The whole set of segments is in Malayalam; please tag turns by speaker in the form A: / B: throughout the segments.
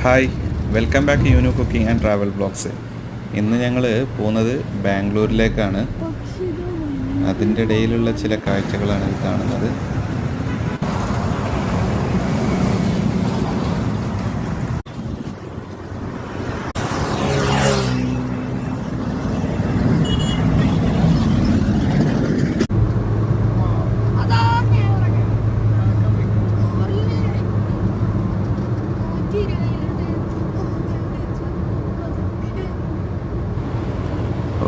A: ഹായ്, വെൽക്കം ബാക്ക് യൂനോ കുക്കിംഗ് ആൻഡ് ട്രാവൽ ബ്ലോഗ്സ്. ഇന്ന് ഞങ്ങൾ പോകുന്നത് ബാംഗ്ലൂരിലേക്കാണ്. അതിൻ്റെ ഇടയിലുള്ള ചില കാഴ്ചകളാണ് ഇത് കാണുന്നത്.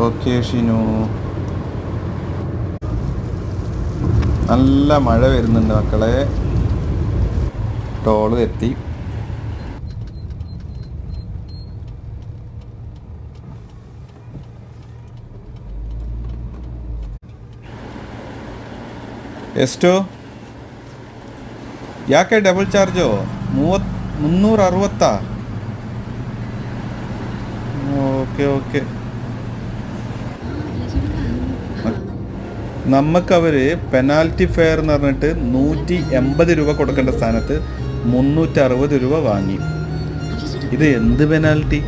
A: ഓക്കെ ഷിനു, നല്ല മഴ വരുന്നുണ്ട് മക്കളെ. ടോള് എത്തി. ಎಷ್ಟೋ ಯಾಕೆ ಡಬಲ್ ಚಾರ್ಜು? 360. Okay okay. നമുക്കവർ പെനാൽറ്റി ഫെയർ എന്ന് പറഞ്ഞിട്ട് 180 രൂപ കൊടുക്കേണ്ട സ്ഥാനത്ത് 360 രൂപ വാങ്ങി. ഇത് എന്ത് പെനാൽറ്റി?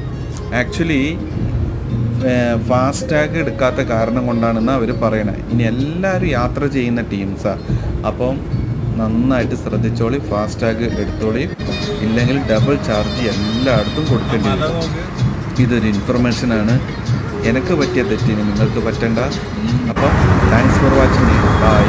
A: ആക്ച്വലി ഫാസ്ടാഗ് എടുക്കാത്ത കാരണം കൊണ്ടാണെന്ന് അവർ പറയണത്. ഇനി എല്ലാവരും യാത്ര ചെയ്യുന്ന ടീംസാണ്, അപ്പം നന്നായിട്ട് ശ്രദ്ധിച്ചോളി, ഫാസ്ടാഗ് എടുത്തോളി, ഇല്ലെങ്കിൽ ഡബിൾ ചാർജ് എല്ലായിടത്തും കൊടുക്കേണ്ടി വരും. ഇതൊരു ഇൻഫർമേഷനാണ്. എനിക്ക് പറ്റിയ തെറ്റിന് നിങ്ങൾക്ക് പറ്റണ്ട. അപ്പം താങ്ക്സ് ഫോർ വാച്ചിങ്. ബൈ.